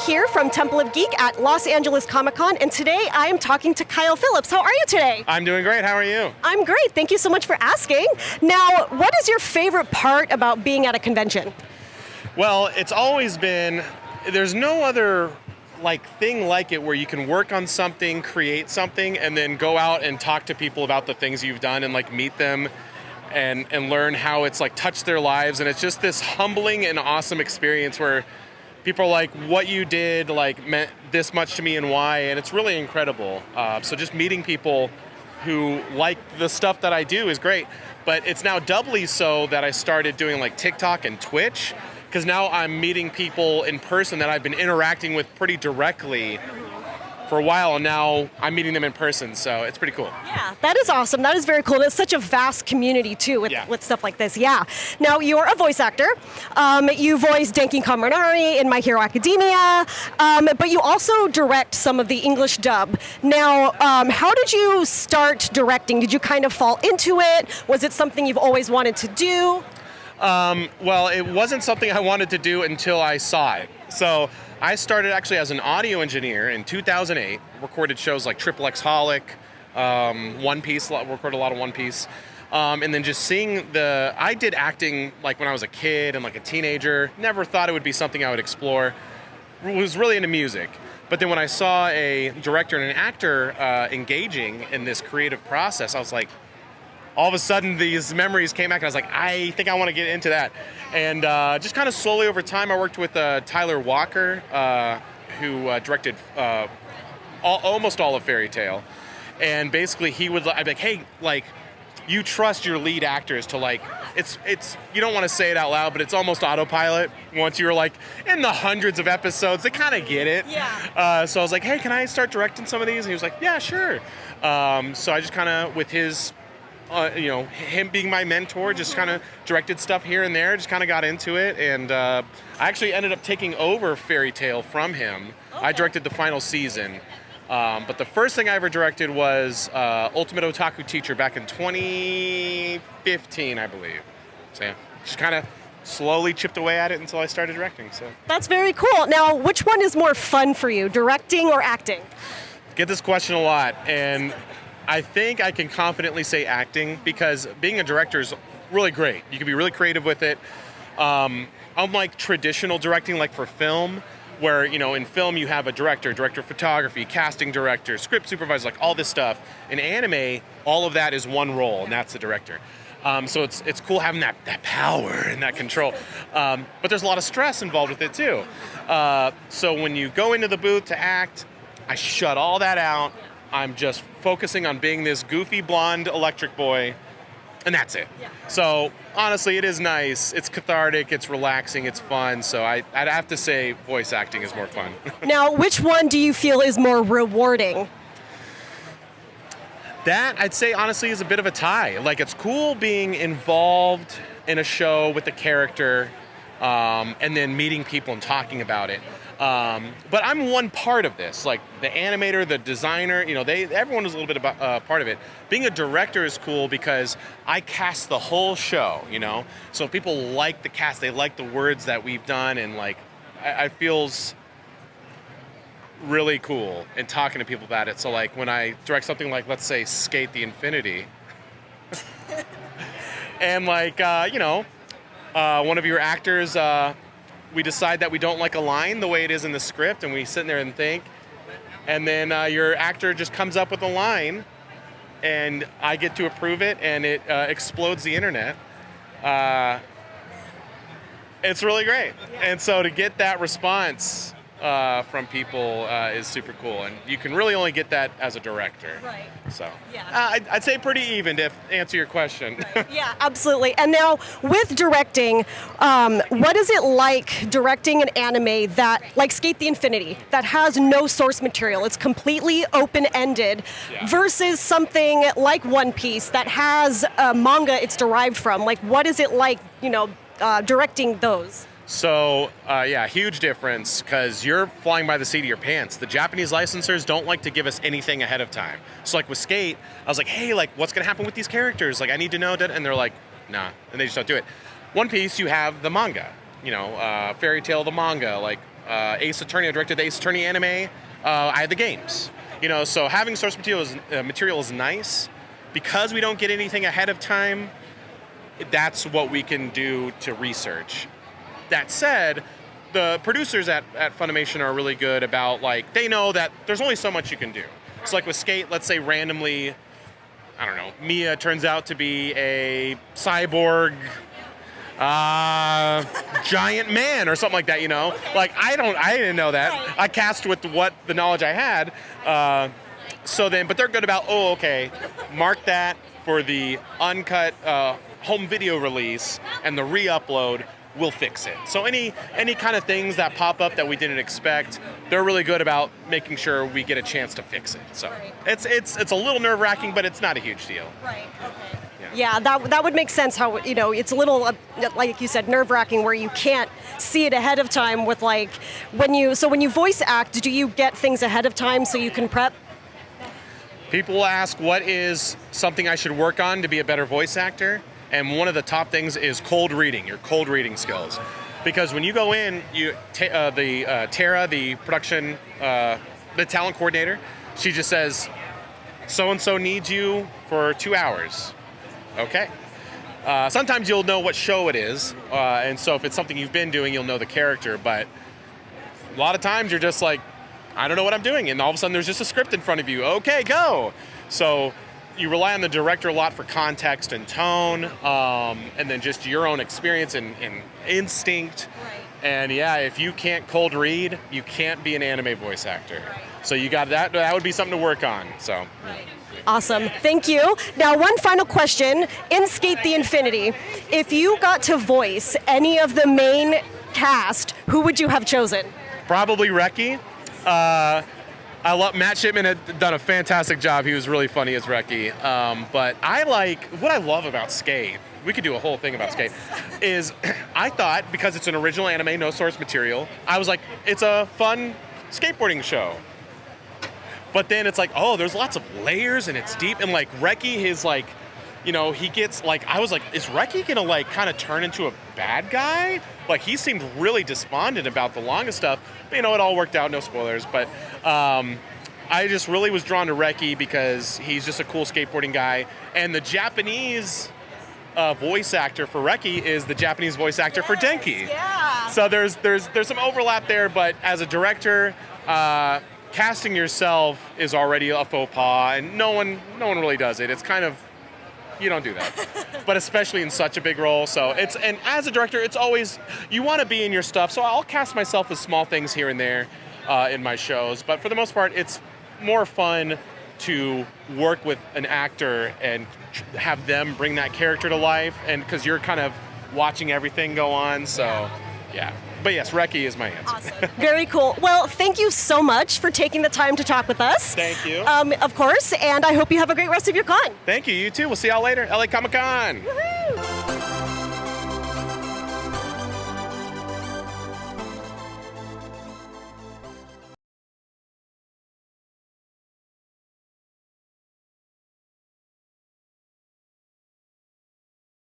here from Temple of Geek at Los Angeles Comic-Con, and today I am talking to Kyle Phillips. How are you today? I'm doing great. How are you? I'm great. Thank you so much for asking. Now, what is your favorite part about being at a convention? Well, it's always been, there's no other thing like it where you can work on something, create something, and then go out and talk to people about the things you've done and meet them and learn how it's touched their lives. And it's just this humbling and awesome experience where people are like, what you did meant this much to me and why, and it's really incredible. So just meeting people who like the stuff that I do is great. But it's now doubly so that I started doing TikTok and Twitch, because now I'm meeting people in person that I've been interacting with pretty directly for a while, and now I'm meeting them in person, so it's pretty cool. Yeah, that is awesome. That is very cool. It's such a vast community, too, with stuff like this. Yeah. Now, you're a voice actor. You voiced Denki Kaminari in My Hero Academia, but you also direct some of the English dub. Now, how did you start directing? Did you kind of fall into it? Was it something you've always wanted to do? Well, it wasn't something I wanted to do until I saw it. So I started actually as an audio engineer in 2008, recorded shows like xxxHolic, One Piece, recorded a lot of One Piece. And then just seeing I did acting when I was a kid and a teenager, never thought it would be something I would explore, was really into music. But then when I saw a director and an actor engaging in this creative process, I was like, all of a sudden these memories came back and I was like, I think I want to get into that. And just kind of slowly over time, I worked with Tyler Walker, who directed almost all of Fairy Tail. And basically I'd be like, hey, you trust your lead actors to it's you don't want to say it out loud, but it's almost autopilot. Once you're in the hundreds of episodes, they kind of get it. Yeah. So I was like, hey, can I start directing some of these? And he was like, yeah, sure. So I just kind of, with his him being my mentor, just kind of directed stuff here and there, just kind of got into it, and I actually ended up taking over Fairy Tail from him. Okay. I directed the final season, but the first thing I ever directed was Ultimate Otaku Teacher back in 2015, I believe. So yeah, just kind of slowly chipped away at it until I started directing. So that's very cool. Now, which one is more fun for you, directing or acting? Get this question a lot, and I think I can confidently say acting, because being a director is really great. You can be really creative with it. Unlike traditional directing, for film, where, in film you have a director of photography, casting director, script supervisor, all this stuff. In anime, all of that is one role, and that's the director. So it's cool having that power and that control. But there's a lot of stress involved with it, too. So when you go into the booth to act, I shut all that out. I'm just focusing on being this goofy blonde electric boy, and that's it. Yeah. So honestly, it is nice. It's cathartic. It's relaxing. It's fun. So I'd have to say voice acting is more fun. Now, which one do you feel is more rewarding? That, I'd say, honestly, is a bit of a tie. It's cool being involved in a show with a character, and then meeting people and talking about it. But I'm one part of this, the animator, the designer, everyone is a little bit about part of it. Being a director is cool because I cast the whole show, So if people like the cast, they like the words that we've done, and I feels really cool in talking to people about it. So when I direct something let's say, Skate the Infinity, and one of your actors, we decide that we don't like a line the way it is in the script, and we sit there and think, and then your actor just comes up with a line, and I get to approve it, and it explodes the internet. It's really great. Yeah. And so to get that response from people is super cool, and you can really only get that as a director. Right. So yeah. I'd say pretty even, to answer your question. Right. Yeah, absolutely. And now with directing, what is it like directing an anime that, Skate the Infinity, that has no source material? It's completely open-ended, versus something like One Piece that has a manga it's derived from. What is it like, directing those? So, huge difference, because you're flying by the seat of your pants. The Japanese licensors don't like to give us anything ahead of time. So, with Skate, I was like, hey, what's going to happen with these characters? I need to know that. And they're like, nah. And they just don't do it. One Piece, you have the manga. Fairy Tail, the manga. Ace Attorney. I directed the Ace Attorney anime. I had the games. So having source material is nice. Because we don't get anything ahead of time, that's what we can do to research. That said, the producers at Funimation are really good about, they know that there's only so much you can do. So with Skate, let's say randomly, I don't know, Mia turns out to be a cyborg giant man or something like that, I didn't know that. I cast with what the knowledge I had. But they're good about, okay, mark that for the uncut home video release and the re-upload, we'll fix it. So any kind of things that pop up that we didn't expect, they're really good about making sure we get a chance to fix it. So it's a little nerve-wracking, but it's not a huge deal. Right, okay. Yeah, that would make sense how, it's a little, like you said, nerve-wracking where you can't see it ahead of time with when you voice act, do you get things ahead of time so you can prep? People will ask what is something I should work on to be a better voice actor, and one of the top things is cold reading, your cold reading skills. Because when you go in, Tara, the production, the talent coordinator, she just says, so-and-so needs you for 2 hours. Okay. Sometimes you'll know what show it is, and so if it's something you've been doing, you'll know the character, but a lot of times you're just I don't know what I'm doing, and all of a sudden there's just a script in front of you. Okay, go. So you rely on the director a lot for context and tone, and then just your own experience and instinct. Right. And yeah, if you can't cold read, you can't be an anime voice actor. Right. So you got that. That would be something to work on. So. Right. Awesome. Thank you. Now, one final question. In Skate the Infinity, if you got to voice any of the main cast, who would you have chosen? Probably Reki. I love Matt Shipman had done a fantastic job. He was really funny as Reki. But what I love about Skate, we could do a whole thing about Skate, is I thought, because it's an original anime, no source material, I was it's a fun skateboarding show. But then it's there's lots of layers and it's deep. And Reki, he gets I was is Reki gonna kind of turn into a bad guy? He seemed really despondent about the longest stuff. But, it all worked out, no spoilers. But I just really was drawn to Reki because he's just a cool skateboarding guy. And the Japanese voice actor for Reki is the Japanese voice actor for Denki. Yeah. So there's some overlap there, but as a director, casting yourself is already a faux pas, and no one really does it. It's kind of, you don't do that. But especially in such a big role. And as a director, it's always, you want to be in your stuff, so I'll cast myself as small things here and there in my shows. But for the most part, it's more fun to work with an actor and have them bring that character to life, and because you're kind of watching everything go on, so yeah. But yes, Reki is my answer. Awesome. Very cool. Well, thank you so much for taking the time to talk with us. Thank you. Of course, and I hope you have a great rest of your con. Thank you. You too. We'll see y'all later. LA Comic Con. Woo-hoo!